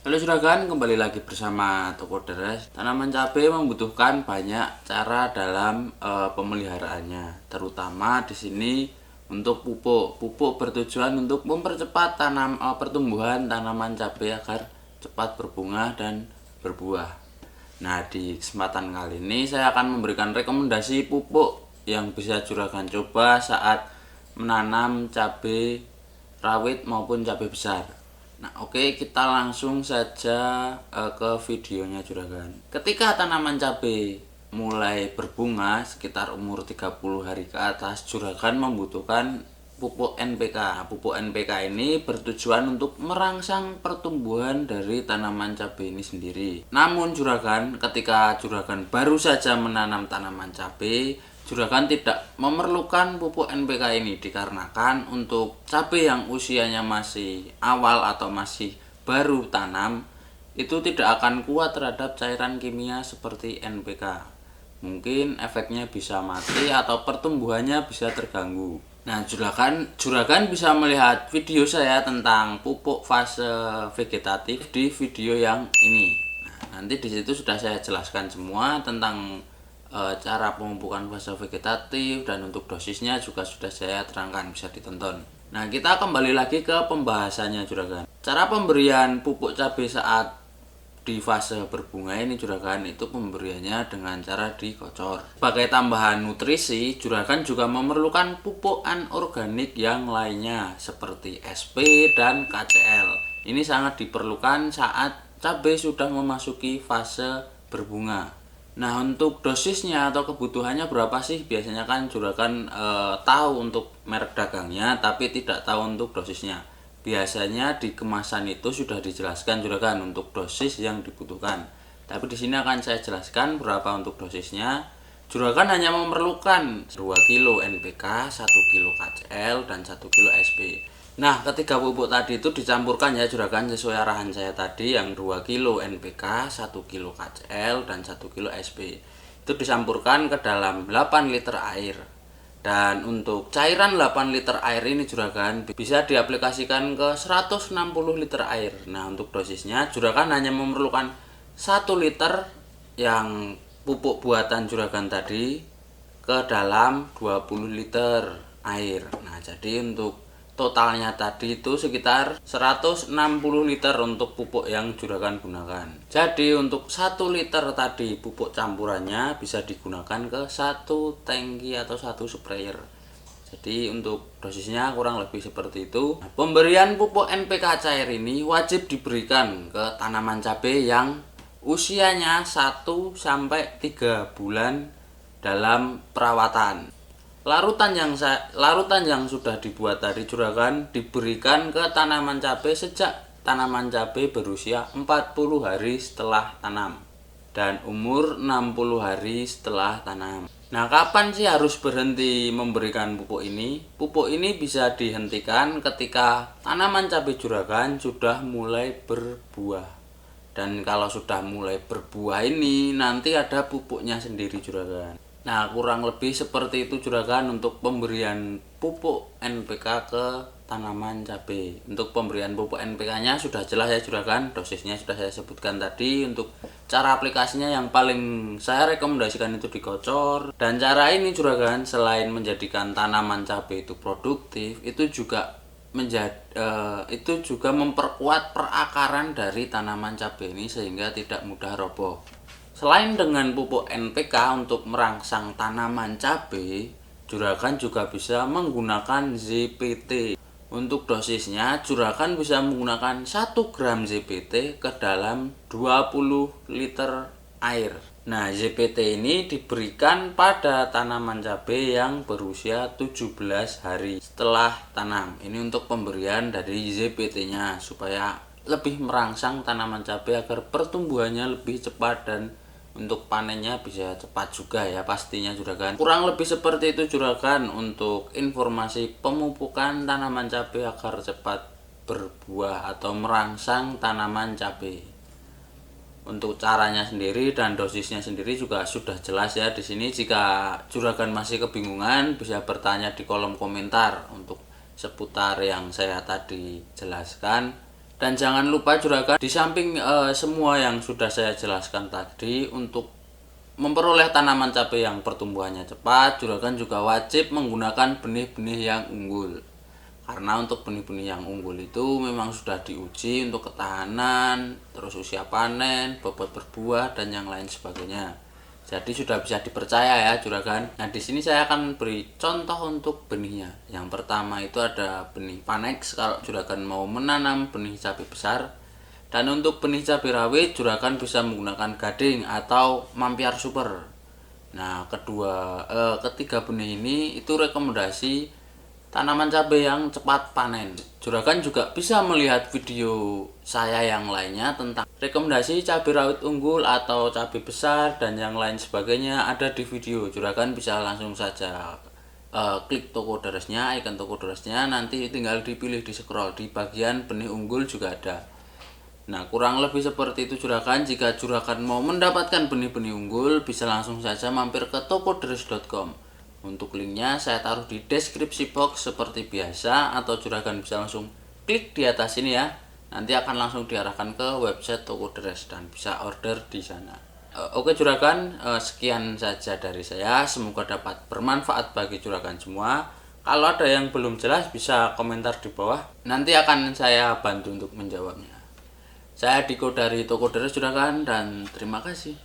Halo juragan, kembali lagi bersama Toko Deres. Tanaman cabai membutuhkan banyak cara dalam pemeliharaannya, terutama di sini untuk pupuk. Pupuk bertujuan untuk mempercepat pertumbuhan tanaman cabai agar cepat berbunga dan berbuah. Nah, di kesempatan kali ini saya akan memberikan rekomendasi pupuk yang bisa juragan coba saat menanam cabai rawit maupun cabai besar. Nah, oke, kita langsung saja ke videonya juragan. Ketika tanaman cabai mulai berbunga sekitar umur 30 hari ke atas, juragan membutuhkan pupuk NPK. Pupuk NPK ini bertujuan untuk merangsang pertumbuhan dari tanaman cabai ini sendiri. Namun juragan, ketika juragan baru saja menanam tanaman cabai, juragan tidak memerlukan pupuk NPK ini dikarenakan untuk cabai yang usianya masih awal atau masih baru tanam itu tidak akan kuat terhadap cairan kimia seperti NPK. Mungkin efeknya bisa mati atau pertumbuhannya bisa terganggu. Nah, juragan bisa melihat video saya tentang pupuk fase vegetatif di video yang ini. Nah, nanti di situ sudah saya jelaskan semua tentang cara pemupukan fase vegetatif, dan untuk dosisnya juga sudah saya terangkan, bisa ditonton. Nah, kita kembali lagi ke pembahasannya juragan. Cara pemberian pupuk cabai saat di fase berbunga ini juragan, itu pemberiannya dengan cara dikocor. Sebagai tambahan nutrisi, juragan juga memerlukan pupuk anorganik yang lainnya seperti SP dan KCL. Ini sangat diperlukan saat cabai sudah memasuki fase berbunga. Nah, untuk dosisnya atau kebutuhannya berapa sih? Biasanya kan juragan tahu untuk merek dagangnya tapi tidak tahu untuk dosisnya. Biasanya di kemasan itu sudah dijelaskan juragan untuk dosis yang dibutuhkan. Tapi di sini akan saya jelaskan berapa untuk dosisnya. Juragan hanya memerlukan 2 kilo NPK, 1 kilo KCL, dan 1 kilo SP. Nah, ketiga pupuk tadi itu dicampurkan ya juragan sesuai arahan saya tadi, yang 2 kilo NPK, 1 kilo KCL, dan 1 kilo SP. Itu dicampurkan ke dalam 8 liter air. Dan untuk cairan 8 liter air ini juragan bisa diaplikasikan ke 160 liter air. Nah, untuk dosisnya juragan hanya memerlukan 1 liter yang pupuk buatan juragan tadi ke dalam 20 liter air. Nah, jadi untuk totalnya tadi itu sekitar 160 liter untuk pupuk yang juragan gunakan. Jadi untuk 1 liter tadi pupuk campurannya bisa digunakan ke 1 tangki atau 1 sprayer. Jadi untuk dosisnya kurang lebih seperti itu. Nah, pemberian pupuk NPK cair ini wajib diberikan ke tanaman cabai yang usianya 1 sampai 3 bulan dalam perawatan. Larutan yang sudah dibuat tadi juragan diberikan ke tanaman cabai sejak tanaman cabai berusia 40 hari setelah tanam dan umur 60 hari setelah tanam. Nah, kapan sih harus berhenti memberikan pupuk ini? Pupuk ini bisa dihentikan ketika tanaman cabai juragan sudah mulai berbuah. Dan kalau sudah mulai berbuah ini nanti ada pupuknya sendiri juragan. Nah, kurang lebih seperti itu juragan untuk pemberian pupuk NPK ke tanaman cabai. Untuk pemberian pupuk NPK-nya sudah jelas ya juragan, dosisnya sudah saya sebutkan tadi. Untuk cara aplikasinya yang paling saya rekomendasikan itu dikocor. Dan cara ini juragan selain menjadikan tanaman cabai itu produktif, itu juga memperkuat perakaran dari tanaman cabai ini sehingga tidak mudah roboh. Selain dengan pupuk NPK untuk merangsang tanaman cabai, juragan juga bisa menggunakan ZPT. Untuk dosisnya, juragan bisa menggunakan 1 gram ZPT ke dalam 20 liter air. Nah, ZPT ini diberikan pada tanaman cabai yang berusia 17 hari setelah tanam. Ini untuk pemberian dari ZPT-nya supaya lebih merangsang tanaman cabai agar pertumbuhannya lebih cepat dan untuk panennya bisa cepat juga ya pastinya juragan. Kurang lebih seperti itu juragan untuk informasi pemupukan tanaman cabai agar cepat berbuah atau merangsang tanaman cabai. Untuk caranya sendiri dan dosisnya sendiri juga sudah jelas ya di sini. Jika juragan masih kebingungan bisa bertanya di kolom komentar untuk seputar yang saya tadi jelaskan. Dan jangan lupa juragan, di samping semua yang sudah saya jelaskan tadi, untuk memperoleh tanaman cabai yang pertumbuhannya cepat, juragan juga wajib menggunakan benih-benih yang unggul. Karena untuk benih-benih yang unggul itu memang sudah diuji untuk ketahanan, terus usia panen, bobot berbuah, dan yang lain sebagainya. Jadi sudah bisa dipercaya ya juragan. Nah, di sini saya akan beri contoh untuk benihnya. Yang pertama itu ada benih Panex kalau juragan mau menanam benih cabai besar. Dan untuk benih cabai rawit, juragan bisa menggunakan gading atau Mampiar Super. Nah, ketiga benih ini itu rekomendasi tanaman cabai yang cepat panen. Juragan juga bisa melihat video saya yang lainnya tentang rekomendasi cabai rawit unggul atau cabai besar dan yang lain sebagainya, ada di video. Juragan bisa langsung saja klik toko derasnya, icon toko derasnya, nanti tinggal dipilih di scroll di bagian benih unggul juga ada. Nah, kurang lebih seperti itu juragan. Jika juragan mau mendapatkan benih-benih unggul, bisa langsung saja mampir ke tokoderes.com. Untuk linknya saya taruh di deskripsi box seperti biasa, atau juragan bisa langsung klik di atas ini ya. Nanti akan langsung diarahkan ke website Toko Deres dan bisa order di sana. Oke juragan, sekian saja dari saya. Semoga dapat bermanfaat bagi juragan semua. Kalau ada yang belum jelas bisa komentar di bawah. Nanti akan saya bantu untuk menjawabnya. Saya Diko dari Toko Deres juragan, dan terima kasih.